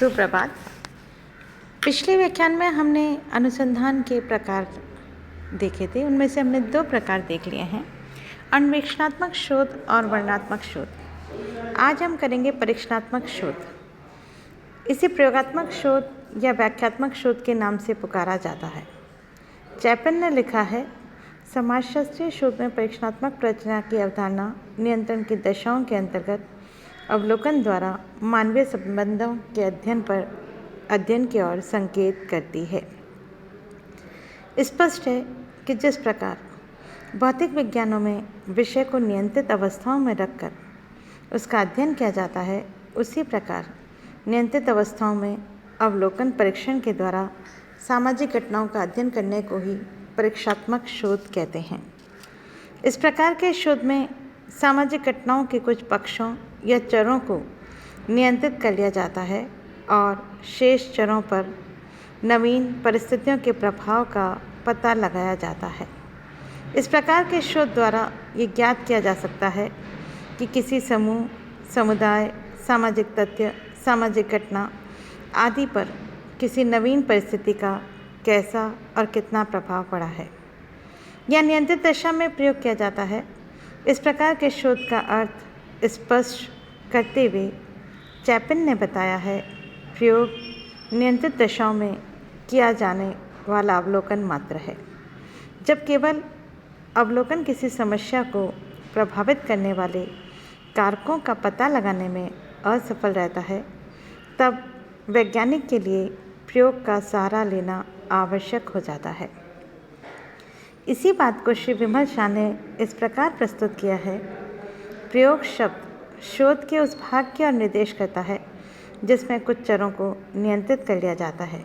सुप्रभात। पिछले व्याख्यान में हमने अनुसंधान के प्रकार देखे थे। उनमें से हमने 2 प्रकार देख लिए हैं, अन्वेषणात्मक शोध और वर्णनात्मक शोध। आज हम करेंगे परीक्षणात्मक शोध। इसे प्रयोगात्मक शोध या व्याख्यात्मक शोध के नाम से पुकारा जाता है। चैपल ने लिखा है, समाजशास्त्रीय शोध में परीक्षणात्मक प्रचना की अवधारणा नियंत्रण की दशाओं के अंतर्गत अवलोकन द्वारा मानवीय संबंधों के अध्ययन की ओर संकेत करती है। स्पष्ट है कि जिस प्रकार भौतिक विज्ञानों में विषय को नियंत्रित अवस्थाओं में रखकर उसका अध्ययन किया जाता है, उसी प्रकार नियंत्रित अवस्थाओं में अवलोकन परीक्षण के द्वारा सामाजिक घटनाओं का अध्ययन करने को ही परीक्षात्मक शोध कहते हैं। इस प्रकार के शोध में सामाजिक घटनाओं के कुछ पक्षों या चरों को नियंत्रित कर लिया जाता है और शेष चरों पर नवीन परिस्थितियों के प्रभाव का पता लगाया जाता है। इस प्रकार के शोध द्वारा ये ज्ञात किया जा सकता है कि किसी समूह, समुदाय, सामाजिक तथ्य, सामाजिक घटना आदि पर किसी नवीन परिस्थिति का कैसा और कितना प्रभाव पड़ा है या नियंत्रित दशा में प्रयोग किया जाता है। इस प्रकार के शोध का अर्थ स्पष्ट करते हुए चैपल ने बताया है, प्रयोग नियंत्रित दशाओं में किया जाने वाला अवलोकन मात्र है। जब केवल अवलोकन किसी समस्या को प्रभावित करने वाले कारकों का पता लगाने में असफल रहता है, तब वैज्ञानिक के लिए प्रयोग का सहारा लेना आवश्यक हो जाता है। इसी बात को श्री विमल शाह ने इस प्रकार प्रस्तुत किया है, प्रयोग शब्द शोध के उस भाग की ओर निर्देश करता है जिसमें कुछ चरों को नियंत्रित कर लिया जाता है,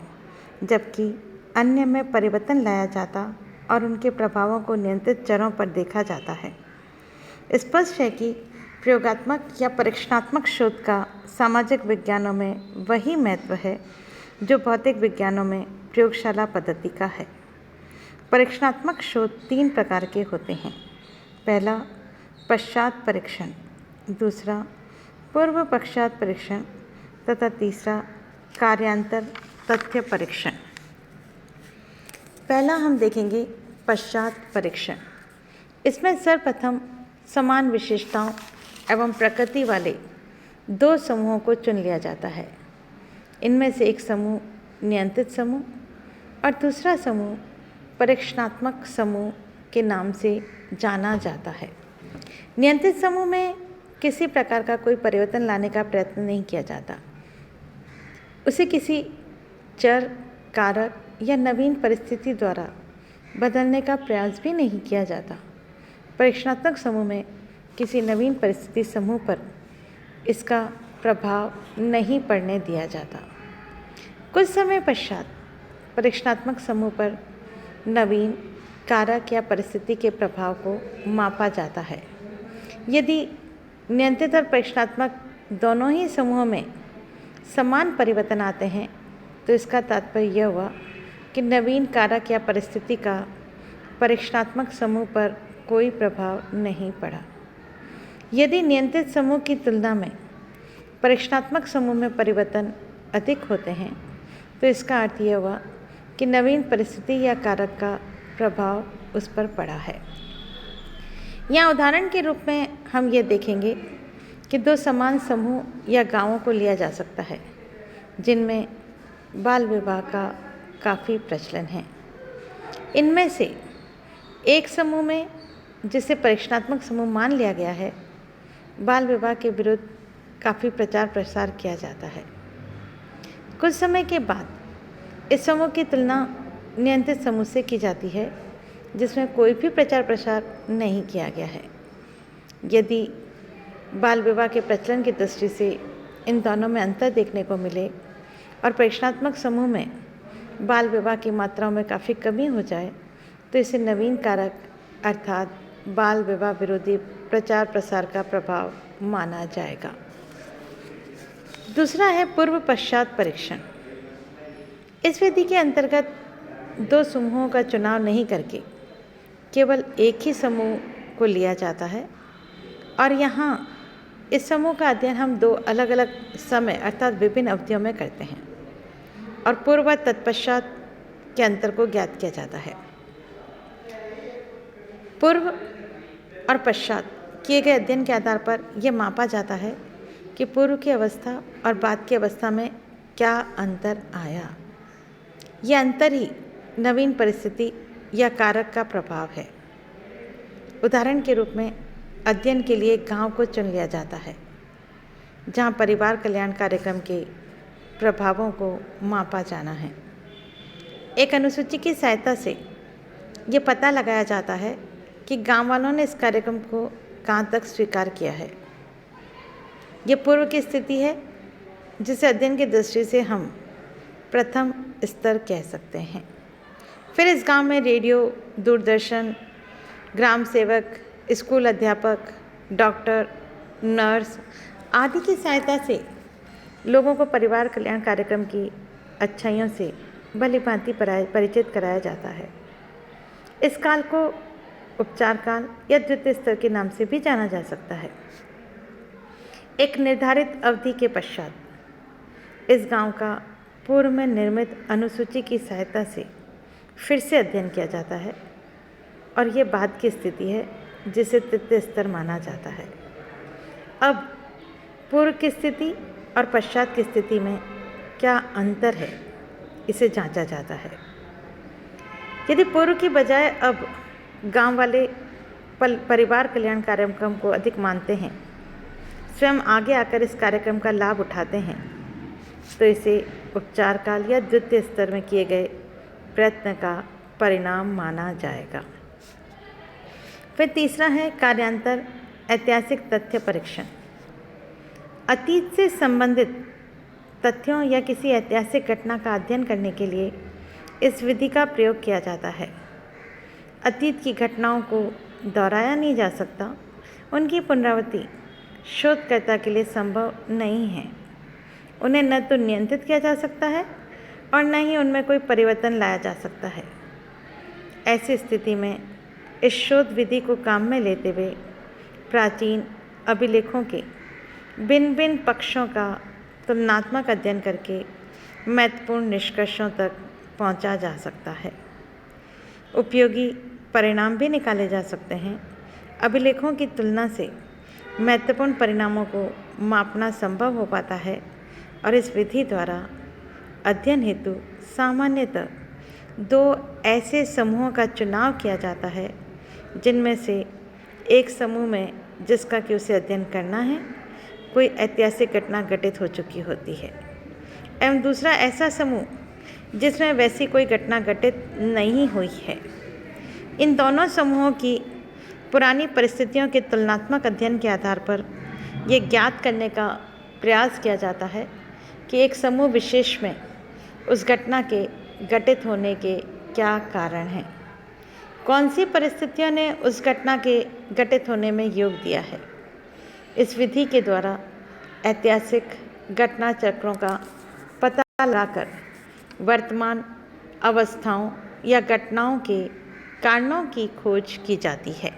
जबकि अन्य में परिवर्तन लाया जाता और उनके प्रभावों को नियंत्रित चरों पर देखा जाता है। स्पष्ट है कि प्रयोगात्मक या परीक्षणात्मक शोध का सामाजिक विज्ञानों में वही महत्व है जो भौतिक विज्ञानों में प्रयोगशाला पद्धति का है। परीक्षणात्मक शोध 3 प्रकार के होते हैं। पहला, पश्चात परीक्षण, दूसरा पूर्व पश्चात परीक्षण तथा तीसरा कार्यांतर तथ्य परीक्षण। पहला हम देखेंगे पश्चात परीक्षण। इसमें सर्वप्रथम समान विशेषताओं एवं प्रकृति वाले 2 समूहों को चुन लिया जाता है। इनमें से एक समूह नियंत्रित समूह और दूसरा समूह परीक्षणात्मक समूह के नाम से जाना जाता है। नियंत्रित समूह में किसी प्रकार का कोई परिवर्तन लाने का प्रयत्न नहीं किया जाता। उसे किसी चर, कारक या नवीन परिस्थिति द्वारा बदलने का प्रयास भी नहीं किया जाता। परीक्षणात्मक समूह में किसी नवीन परिस्थिति समूह पर इसका प्रभाव नहीं पड़ने दिया जाता। कुछ समय पश्चात परीक्षणात्मक समूह पर नवीन कारक या परिस्थिति के प्रभाव को मापा जाता है। यदि नियंत्रित और परीक्षणात्मक दोनों ही समूहों में समान परिवर्तन आते हैं, तो इसका तात्पर्य यह हुआ कि नवीन कारक या परिस्थिति का परीक्षणात्मक समूह पर कोई प्रभाव नहीं पड़ा। यदि नियंत्रित समूह की तुलना में परीक्षणात्मक समूह में परिवर्तन अधिक होते हैं, तो इसका अर्थ यह हुआ कि नवीन परिस्थिति या कारक का प्रभाव उस पर पड़ा है। यहाँ उदाहरण के रूप में हम ये देखेंगे कि 2 समान समूह या गांवों को लिया जा सकता है जिनमें बाल विवाह का काफ़ी प्रचलन है। इनमें से एक समूह में, जिसे परीक्षणात्मक समूह मान लिया गया है, बाल विवाह के विरुद्ध काफ़ी प्रचार प्रसार किया जाता है। कुछ समय के बाद इस समूह की तुलना नियंत्रित समूह से की जाती है जिसमें कोई भी प्रचार प्रसार नहीं किया गया है। यदि बाल विवाह के प्रचलन की दृष्टि से इन दोनों में अंतर देखने को मिले और परीक्षणात्मक समूह में बाल विवाह की मात्राओं में काफ़ी कमी हो जाए, तो इसे नवीन कारक अर्थात बाल विवाह विरोधी प्रचार प्रसार का प्रभाव माना जाएगा। दूसरा है पूर्व पश्चात परीक्षण। इस विधि के अंतर्गत 2 समूहों का चुनाव नहीं करके केवल एक ही समूह को लिया जाता है और यहाँ इस समूह का अध्ययन हम 2 अलग अलग समय अर्थात विभिन्न अवधियों में करते हैं और पूर्व व तत्पश्चात के अंतर को ज्ञात किया जाता है। पूर्व और पश्चात किए गए अध्ययन के आधार पर यह मापा जाता है कि पूर्व की अवस्था और बाद की अवस्था में क्या अंतर आया। यह अंतर ही नवीन परिस्थिति या कारक का प्रभाव है। उदाहरण के रूप में अध्ययन के लिए गांव को चुन लिया जाता है जहां परिवार कल्याण कार्यक्रम के प्रभावों को मापा जाना है। एक अनुसूची की सहायता से ये पता लगाया जाता है कि गांव वालों ने इस कार्यक्रम को कहाँ तक स्वीकार किया है। ये पूर्व की स्थिति है जिसे अध्ययन की दृष्टि से हम प्रथम स्तर कह सकते हैं। फिर इस गांव में रेडियो, दूरदर्शन, ग्राम सेवक, स्कूल अध्यापक, डॉक्टर, नर्स आदि की सहायता से लोगों को परिवार कल्याण कार्यक्रम की अच्छाइयों से भलीभांति परिचित कराया जाता है। इस काल को उपचार काल या द्वितीय स्तर के नाम से भी जाना जा सकता है। एक निर्धारित अवधि के पश्चात इस गांव का पूर्व में निर्मित अनुसूची की सहायता से फिर से अध्ययन किया जाता है और ये बाद की स्थिति है जिसे तृतीय स्तर माना जाता है। अब पूर्व की स्थिति और पश्चात की स्थिति में क्या अंतर है, इसे जांचा जाता है। यदि पूर्व की बजाय अब गांव वाले परिवार कल्याण कार्यक्रम को अधिक मानते हैं, स्वयं आगे आकर इस कार्यक्रम का लाभ उठाते हैं, तो इसे उपचार काल या द्वितीय स्तर में किए गए प्रयत्न का परिणाम माना जाएगा। फिर तीसरा है कार्यांतर ऐतिहासिक तथ्य परीक्षण। अतीत से संबंधित तथ्यों या किसी ऐतिहासिक घटना का अध्ययन करने के लिए इस विधि का प्रयोग किया जाता है। अतीत की घटनाओं को दोहराया नहीं जा सकता, उनकी पुनरावृत्ति शोधकर्ता के लिए संभव नहीं है। उन्हें न तो नियंत्रित किया जा सकता है और न ही उनमें कोई परिवर्तन लाया जा सकता है। ऐसी स्थिति में इस शोध विधि को काम में लेते हुए प्राचीन अभिलेखों के भिन्न भिन्न पक्षों का तुलनात्मक अध्ययन करके महत्वपूर्ण निष्कर्षों तक पहुंचा जा सकता है। उपयोगी परिणाम भी निकाले जा सकते हैं। अभिलेखों की तुलना से महत्वपूर्ण परिणामों को मापना संभव हो पाता है और इस विधि द्वारा अध्ययन हेतु सामान्यतः 2 ऐसे समूहों का चुनाव किया जाता है जिनमें से एक समूह में जिसका कि उसे अध्ययन करना है कोई ऐतिहासिक घटना घटित हो चुकी होती है, एवं दूसरा ऐसा समूह जिसमें वैसी कोई घटना घटित नहीं हुई है। इन दोनों समूहों की पुरानी परिस्थितियों के तुलनात्मक अध्ययन के आधार पर यह ज्ञात करने का प्रयास किया जाता है कि एक समूह विशेष में उस घटना के घटित होने के क्या कारण हैं, कौन सी परिस्थितियों ने उस घटना के घटित होने में योग दिया है। इस विधि के द्वारा ऐतिहासिक घटना चक्रों का पता लगाकर वर्तमान अवस्थाओं या घटनाओं के कारणों की खोज की जाती है।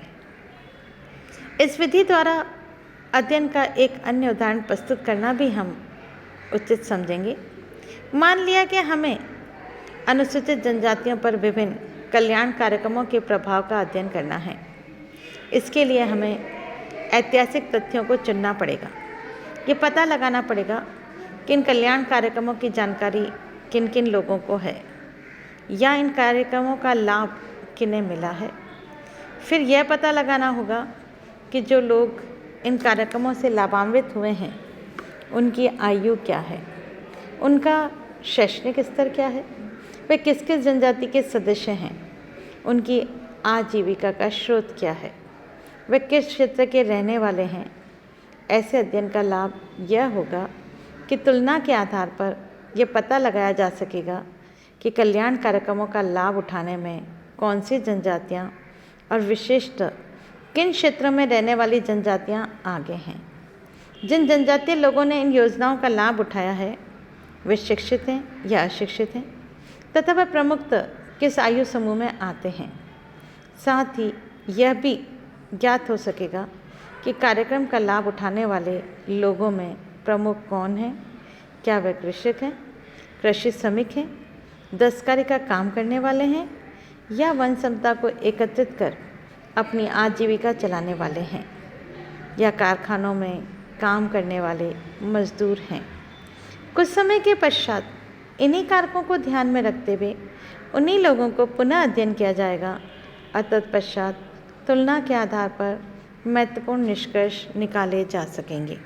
इस विधि द्वारा अध्ययन का एक अन्य उदाहरण प्रस्तुत करना भी हम उचित समझेंगे। मान लिया कि हमें अनुसूचित जनजातियों पर विभिन्न कल्याण कार्यक्रमों के प्रभाव का अध्ययन करना है। इसके लिए हमें ऐतिहासिक तथ्यों को चुनना पड़ेगा। ये पता लगाना पड़ेगा कि इन कल्याण कार्यक्रमों की जानकारी किन किन लोगों को है या इन कार्यक्रमों का लाभ किन्हें मिला है। फिर यह पता लगाना होगा कि जो लोग इन कार्यक्रमों से लाभान्वित हुए हैं उनकी आयु क्या है, उनका शैक्षणिक स्तर क्या है, वे किस किस जनजाति के सदस्य हैं, उनकी आजीविका का स्रोत क्या है, वे किस क्षेत्र के रहने वाले हैं। ऐसे अध्ययन का लाभ यह होगा कि तुलना के आधार पर यह पता लगाया जा सकेगा कि कल्याण कार्यक्रमों का लाभ उठाने में कौन सी जनजातियाँ और विशिष्ट किन क्षेत्रों में रहने वाली जनजातियाँ आगे हैं। जिन जनजातीय लोगों ने इन योजनाओं का लाभ उठाया है वे शिक्षित हैं या अशिक्षित हैं तथा वे प्रमुखतः किस आयु समूह में आते हैं। साथ ही यह भी ज्ञात हो सकेगा कि कि कार्यक्रम का लाभ उठाने वाले लोगों में प्रमुख कौन हैं? क्या वे कृषक हैं, कृषि श्रमिक हैं, दस्तकारी का काम करने वाले हैं या वन संपदा को एकत्रित कर अपनी आजीविका चलाने वाले हैं या कारखानों में काम करने वाले मजदूर हैं। कुछ समय के पश्चात इन्हीं कारकों को ध्यान में रखते हुए उन्हीं लोगों को पुनः अध्ययन किया जाएगा और तत्पश्चात तुलना के आधार पर महत्वपूर्ण निष्कर्ष निकाले जा सकेंगे।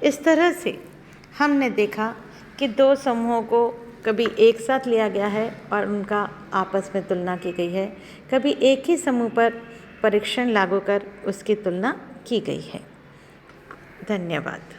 इस तरह से हमने देखा कि दो समूहों को कभी एक साथ लिया गया है और उनका आपस में तुलना की गई है, कभी एक ही समूह पर परीक्षण लागू कर उसकी तुलना की गई है। धन्यवाद।